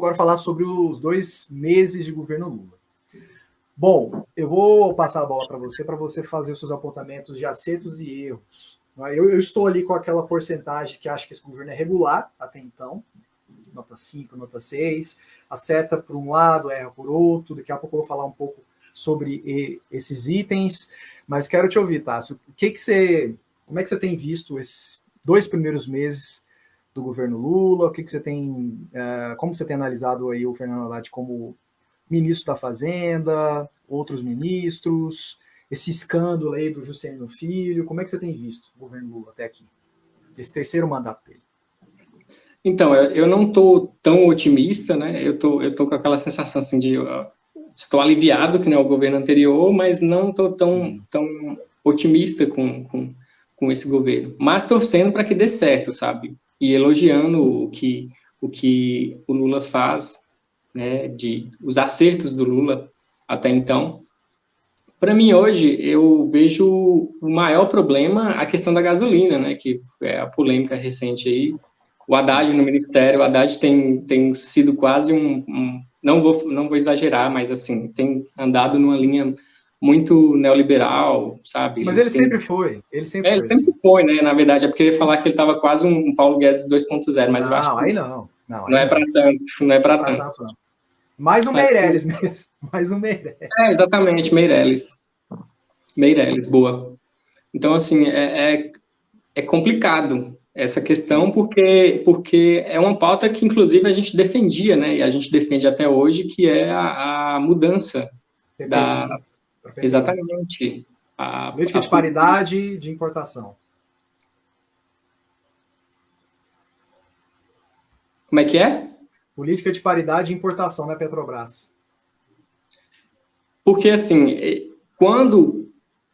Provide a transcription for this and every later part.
agora falar sobre os 2 meses de governo Lula. Bom, eu vou passar a bola para você fazer os seus apontamentos de acertos e erros. Eu estou ali com aquela porcentagem que acho que esse governo é regular até então, nota 5, nota 6, acerta por um lado, erra por outro. Daqui a pouco eu vou falar um pouco sobre esses itens, mas quero te ouvir, Tássio. Como é que você tem visto esses 2 primeiros meses do governo Lula? Como você tem analisado aí o Fernando Haddad como ministro da Fazenda, outros ministros, esse escândalo aí do Juscelino Filho? Como é que você tem visto o governo Lula até aqui, esse terceiro mandato dele? Então, eu não estou tão otimista, né? Eu tô com aquela sensação assim de estou aliviado que não é o governo anterior, mas não estou tão otimista com esse governo. Mas torcendo para que dê certo, sabe? E elogiando o que o Lula faz, né? Os acertos do Lula até então. Para mim, hoje, eu vejo o maior problema a questão da gasolina, né? Que é a polêmica recente aí. O Haddad no Ministério, o Haddad tem sido quase não vou exagerar, mas assim, tem andado numa linha muito neoliberal, sabe? Mas ele sempre foi. Ele sempre foi, né? Na verdade, é porque eu ia falar que ele estava quase um Paulo Guedes 2.0, mas eu acho que aí não. Não é para tanto, não é para tanto. Não. Mais um Meirelles mesmo. Mais um Meirelles. Exatamente, Meirelles, boa. Então, assim, é complicado essa questão, porque é uma pauta que, inclusive, a gente defendia, né? E a gente defende até hoje, que é a mudança da... Exatamente. Política de paridade de importação. Como é que é? Política de paridade de importação na Petrobras. Porque, assim, quando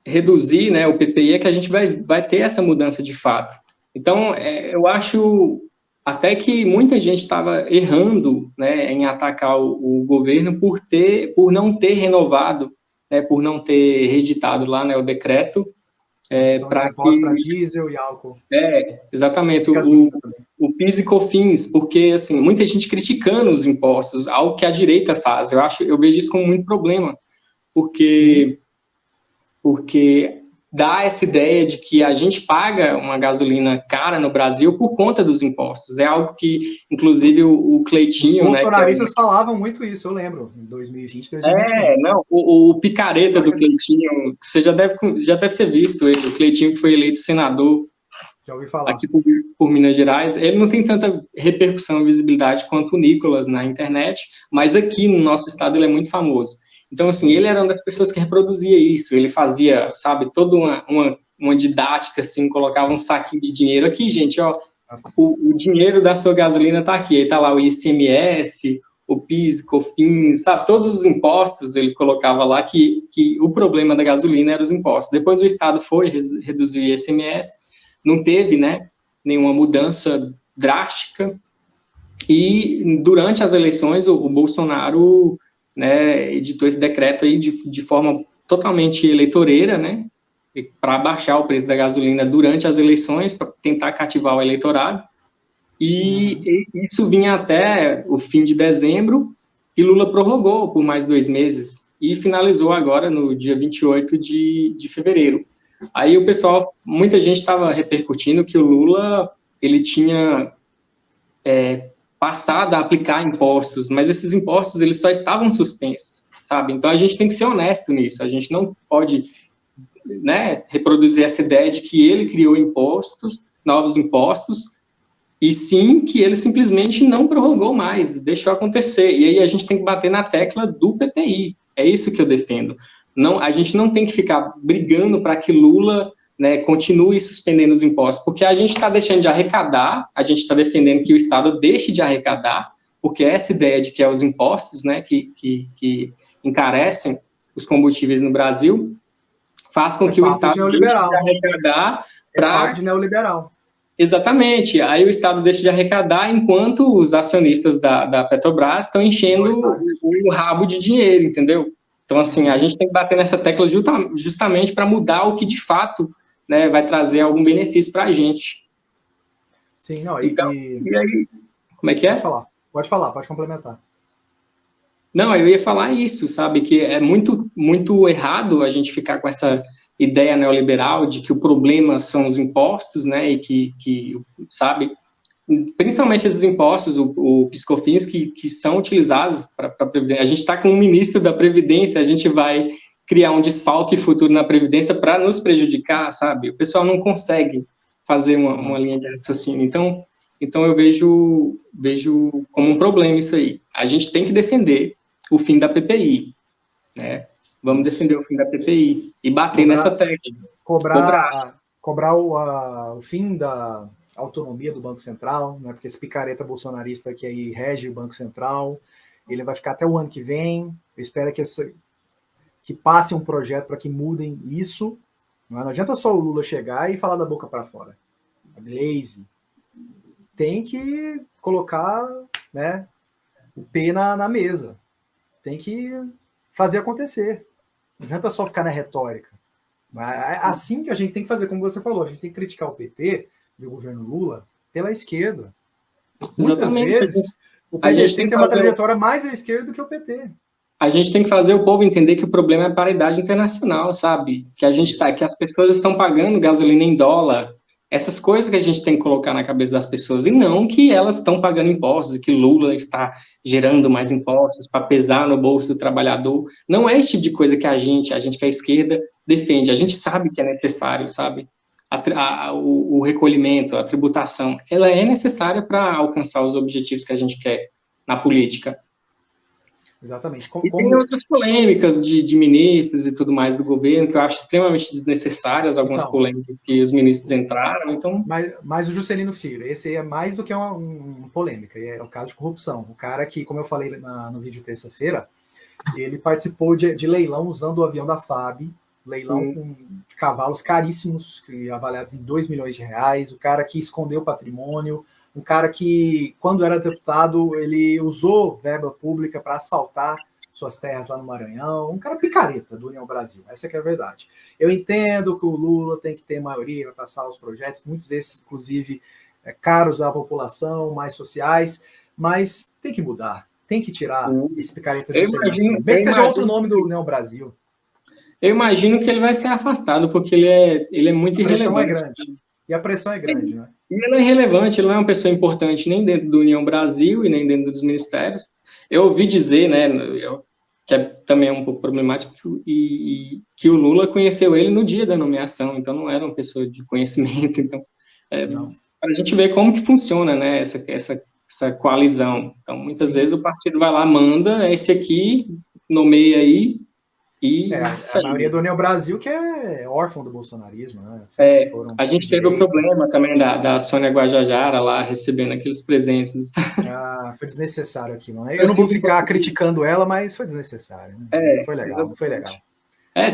reduzir, né, o PPI, é que a gente vai ter essa mudança de fato. Então, eu acho até que muita gente estava errando, né, em atacar o governo por não ter renovado, né, por não ter reeditado lá, né, o decreto. Para diesel e álcool. Exatamente. O PIS e COFINS, porque, assim, muita gente criticando os impostos, algo que a direita faz. Eu vejo isso como muito problema, porque dá essa ideia de que a gente paga uma gasolina cara no Brasil por conta dos impostos. É algo que, inclusive, o Cleitinho... Os bolsonaristas falavam muito isso, eu lembro, em 2020, 2021. O picareta do Cleitinho, você já deve ter visto ele, o Cleitinho que foi eleito senador já ouvi falar. Aqui por Minas Gerais. Ele não tem tanta repercussão e visibilidade quanto o Nicolas na internet, mas aqui no nosso estado ele é muito famoso. Então, assim, ele era uma das pessoas que reproduzia isso, ele fazia, sabe, toda uma didática, assim, colocava um saquinho de dinheiro aqui, gente, ó, o dinheiro da sua gasolina tá aqui, aí tá lá o ICMS, o PIS, COFINS, sabe, todos os impostos ele colocava lá que o problema da gasolina era os impostos. Depois o Estado foi reduzir o ICMS, não teve, né, nenhuma mudança drástica, e durante as eleições o Bolsonaro, né, editou esse decreto aí de forma totalmente eleitoreira, né, para baixar o preço da gasolina durante as eleições, para tentar cativar o eleitorado, e isso vinha até o fim de dezembro, e Lula prorrogou por mais 2 meses, e finalizou agora no dia 28 de fevereiro. Aí o pessoal, muita gente estava repercutindo que o Lula, ele tinha passado a aplicar impostos, mas esses impostos, eles só estavam suspensos, sabe? Então, a gente tem que ser honesto nisso, a gente não pode, né, reproduzir essa ideia de que ele criou impostos, novos impostos, e sim que ele simplesmente não prorrogou mais, deixou acontecer, e aí a gente tem que bater na tecla do PPI, é isso que eu defendo. Não, a gente não tem que ficar brigando para que Lula, né, continue suspendendo os impostos, porque a gente está deixando de arrecadar, a gente está defendendo que o Estado deixe de arrecadar, porque essa ideia de que é os impostos, né, que encarecem os combustíveis no Brasil, faz com que o Estado deixe de arrecadar para... de neoliberal. Exatamente, aí o Estado deixa de arrecadar enquanto os acionistas da Petrobras estão enchendo o rabo de dinheiro, entendeu? Então, assim, a gente tem que bater nessa tecla justamente para mudar o que, de fato, né, vai trazer algum benefício para a gente. Sim, não, então, e aí, como é que é? Pode falar, pode complementar. Não, eu ia falar isso, sabe, que é muito, muito errado a gente ficar com essa ideia neoliberal de que o problema são os impostos, né, e sabe, principalmente esses impostos, o PiscoFins, que são utilizados para a Previdência. A gente está com um ministro da Previdência, a gente vai criar um desfalque futuro na Previdência para nos prejudicar, sabe? O pessoal não consegue fazer uma linha de raciocínio. Então eu vejo como um problema isso aí. A gente tem que defender o fim da PPI, né? Vamos defender o fim da PPI e bater nessa tecla. Cobrar o fim da autonomia do Banco Central, né? Porque esse picareta bolsonarista que aí rege o Banco Central, ele vai ficar até o ano que vem. Eu espero que passe um projeto para que mudem isso. Não adianta só o Lula chegar e falar da boca para fora. A Glaze tem que colocar, né, o P na mesa. Tem que fazer acontecer. Não adianta só ficar na retórica. É assim que a gente tem que fazer, como você falou, a gente tem que criticar o PT e o governo Lula pela esquerda. Muitas vezes o PT tem uma trajetória mais à esquerda do que o PT. A gente tem que fazer o povo entender que o problema é a paridade internacional, sabe? Que que as pessoas estão pagando gasolina em dólar. Essas coisas que a gente tem que colocar na cabeça das pessoas, e não que elas estão pagando impostos, e que Lula está gerando mais impostos para pesar no bolso do trabalhador. Não é esse tipo de coisa que a gente que é a esquerda, defende. A gente sabe que é necessário, sabe? O recolhimento, a tributação, ela é necessária para alcançar os objetivos que a gente quer na política. Exatamente. E tem outras polêmicas de ministros e tudo mais do governo, que eu acho extremamente desnecessárias, algumas polêmicas que os ministros entraram. Então... Mas o Juscelino Filho, esse é mais do que uma polêmica, é o caso de corrupção. O cara que, como eu falei no vídeo terça-feira, ele participou de leilão usando o avião da FAB, leilão com cavalos caríssimos, avaliados em 2 milhões de reais, o cara que escondeu patrimônio, um cara que, quando era deputado, ele usou verba pública para asfaltar suas terras lá no Maranhão, um cara picareta do União Brasil, essa que é a verdade. Eu entendo que o Lula tem que ter maioria para passar os projetos, muitos desses, inclusive, caros à população, mais sociais, mas tem que mudar, tem que tirar esse picareta de mesmo que seja outro nome do União Brasil. Eu imagino que ele vai ser afastado, porque ele é muito irrelevante. A pressão é grande. E a pressão é grande, né? E ele é irrelevante, ele não é uma pessoa importante nem dentro do União Brasil e nem dentro dos ministérios. Eu ouvi dizer, né, que é também um pouco problemático, e que o Lula conheceu ele no dia da nomeação, então não era uma pessoa de conhecimento. Então, para a gente ver como que funciona, né, essa coalizão. Então, muitas vezes o partido vai lá, manda, esse aqui, nomeia aí, e a maioria do União Brasil que é órfão do bolsonarismo, né? A gente teve o problema também da Sônia Guajajara lá recebendo aqueles presentes. Foi desnecessário aqui, não é? Eu não vou ficar criticando ela, mas foi desnecessário. Né? Não foi legal.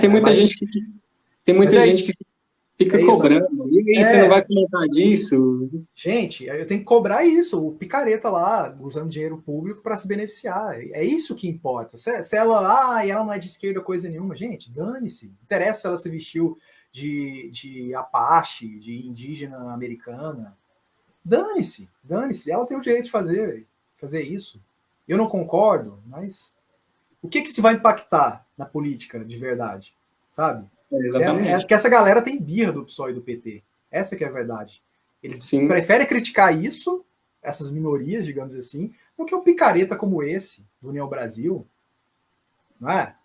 Tem muita gente que fica cobrando. E aí, você não vai comentar disso? Gente, eu tenho que cobrar isso, o picareta lá, usando dinheiro público para se beneficiar. É isso que importa. Se ela não é de esquerda coisa nenhuma, gente, dane-se. Interessa se ela se vestiu de Apache, de indígena americana. Dane-se. Ela tem o direito de fazer isso. Eu não concordo, mas o que isso vai impactar na política de verdade, sabe? É porque essa galera tem birra do PSOL e do PT. Essa que é a verdade. Eles preferem criticar isso, essas minorias, digamos assim, do que um picareta como esse, do União Brasil. Não é?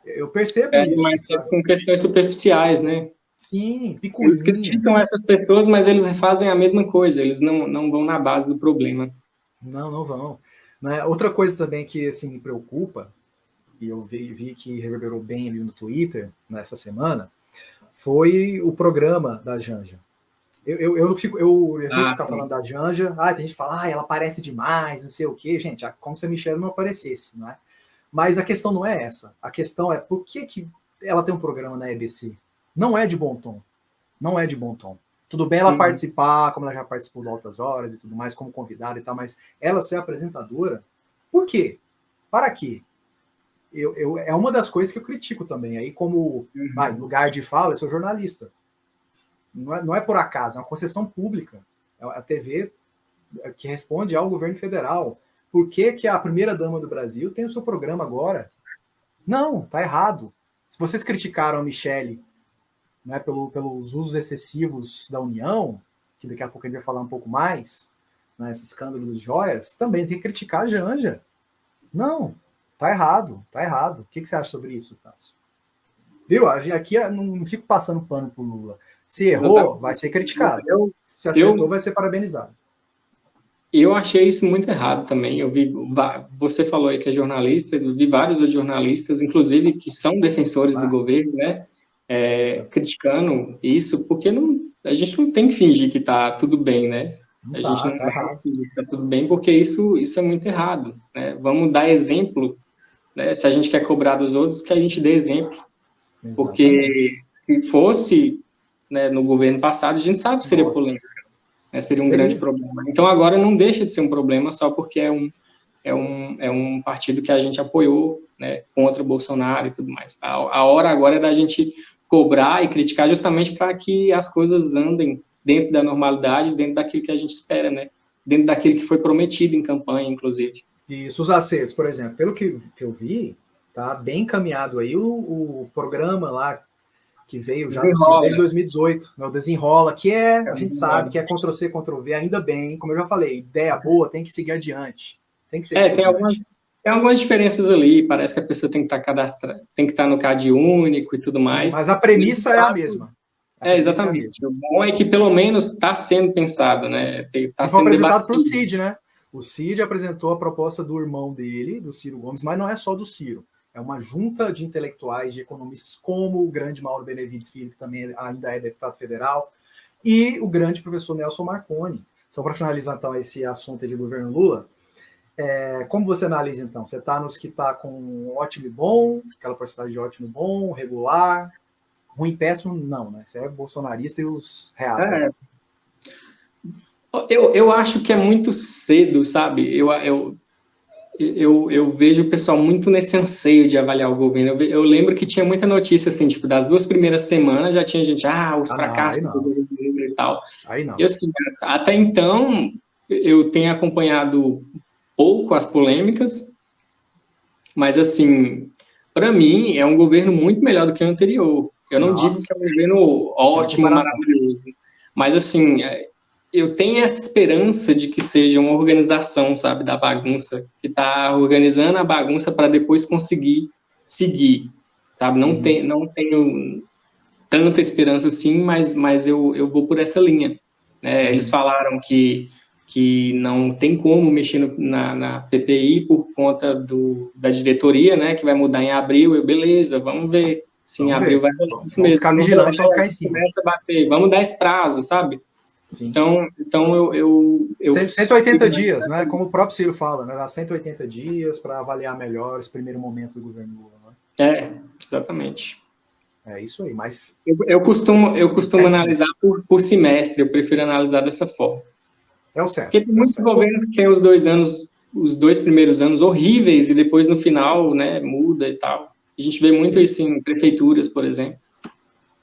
Eu percebo isso. Mas com questões superficiais, né? Sim, picuinhas. Eles criticam essas pessoas, mas eles fazem a mesma coisa. Eles não vão na base do problema. Não vão. Outra coisa também que assim, me preocupa, e eu vi que reverberou bem ali no Twitter nessa semana, foi o programa da Janja. Eu evito ficar falando da Janja, tem gente que fala, ela aparece demais, não sei o quê. Gente, como se a Michelle não aparecesse, não é? Mas a questão não é essa. A questão é por que ela tem um programa na EBC? Não é de bom tom. Não é de bom tom. Tudo bem ela participar, como ela já participou de Altas Horas e tudo mais, como convidada e tal, mas ela ser apresentadora, por quê? Para quê? É uma das coisas que eu critico também. Aí, como lugar de fala, eu sou jornalista. Não é por acaso, é uma concessão pública. É a TV que responde ao governo federal. Por que que a primeira-dama do Brasil tem o seu programa agora? Não, tá errado. Se vocês criticaram a Michelle, né, pelos usos excessivos da União, que daqui a pouco a gente vai falar um pouco mais, né, esse escândalo de joias, também tem que criticar a Janja. Não, tá errado, tá errado. O que você acha sobre isso, Tássio? Viu? Aqui eu não fico passando pano pro Lula. Se errou, vai ser criticado. Se acertou, vai ser parabenizado. Eu achei isso muito errado também. Eu vi, você falou aí que é jornalista, eu vi vários outros jornalistas, inclusive que são defensores do governo, né, criticando isso, porque a gente não tem que fingir que tá tudo bem, né? A gente não vai fingir que tá tudo bem, porque isso é muito errado, né? Vamos dar exemplo, né? Se a gente quer cobrar dos outros, que a gente dê exemplo. Exatamente. Porque se fosse, né, no governo passado, a gente sabe que seria polêmica. Seria um grande problema. Então, agora não deixa de ser um problema só porque é um partido que a gente apoiou, né, contra o Bolsonaro e tudo mais. A hora agora é da gente cobrar e criticar justamente para que as coisas andem dentro da normalidade, dentro daquilo que a gente espera, né? Dentro daquilo que foi prometido em campanha, inclusive. Isso, os acertos, por exemplo, pelo que eu vi, tá bem encaminhado aí o programa lá que veio já desde 2018, né, o Desenrola, que a gente sabe que é Ctrl-C, Ctrl-V, ainda bem, como eu já falei, ideia boa, tem que seguir adiante. Tem que seguir adiante. Tem algumas diferenças ali, parece que a pessoa tem que estar no CAD único e tudo mais. Mas a premissa é a mesma. Exatamente. O bom é que pelo menos está sendo pensado, né? Tá foi apresentado para o Cid, né? O Cid apresentou a proposta do irmão dele, do Ciro Gomes, mas não é só do Ciro. É uma junta de intelectuais, de economistas, como o grande Mauro Benevides Filho, que também ainda é deputado federal, e o grande professor Nelson Marconi. Só para finalizar, então, esse assunto de governo Lula, como você analisa, então? Você está nos que está com ótimo e bom, aquela porcentagem de ótimo e bom, regular, ruim e péssimo? Não, né? Você é bolsonarista e os reaças. Eu acho que é muito cedo, sabe? Eu vejo o pessoal muito nesse anseio de avaliar o governo. Eu lembro que tinha muita notícia, assim, tipo, das 2 primeiras semanas já tinha gente, os fracassos do governo e tal. Aí não. E assim, até então, eu tenho acompanhado pouco as polêmicas, mas assim, para mim, é um governo muito melhor do que o anterior. Eu não digo que é um governo ótimo, maravilhoso, mas assim, eu tenho essa esperança de que seja uma organização, sabe, da bagunça, que está organizando a bagunça para depois conseguir seguir, sabe? Não tenho tanta esperança assim, mas eu vou por essa linha. Eles falaram que não tem como mexer na PPI por conta da diretoria, né, que vai mudar em abril. Beleza, vamos ver se em abril vai rolar. Vamos ficar vigilante, vamos ficar em cima. Vamos dar esse prazo, sabe? Sim. Então eu 180 dias, né? Como o próprio Ciro fala, né? Dá 180 dias para avaliar melhor esse primeiro momento do governo Lula, né? Exatamente. É isso aí, mas... Eu costumo analisar por semestre, eu prefiro analisar dessa forma. É o certo. Porque tem muitos governos que tem os 2 primeiros anos horríveis e depois no final, né, muda e tal. A gente vê muito isso em prefeituras, por exemplo.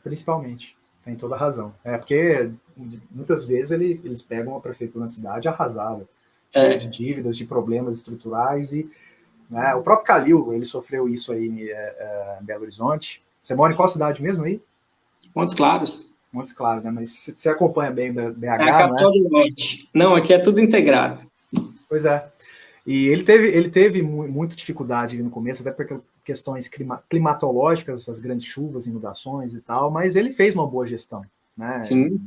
Principalmente. Tem toda a razão. Porque muitas vezes eles pegam a prefeitura na cidade arrasada, cheia de dívidas, de problemas estruturais e, né, o próprio Calil, ele sofreu isso aí em Belo Horizonte. Você mora em qual cidade mesmo aí? Montes Claros. Montes Claros, né? Mas você acompanha bem BH, a capital do Norte. Não, aqui é tudo integrado. Pois é. E ele teve muita dificuldade no começo, até porque questões climatológicas, essas grandes chuvas, inundações e tal, mas ele fez uma boa gestão, né? Sim.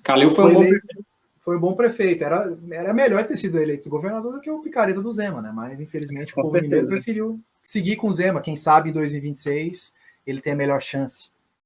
Calil foi um bom prefeito. Era melhor ter sido eleito governador do que o picareta do Zema, né? Mas, infelizmente, o povo mineiro preferiu seguir com o Zema. Quem sabe, em 2026, ele tem a melhor chance.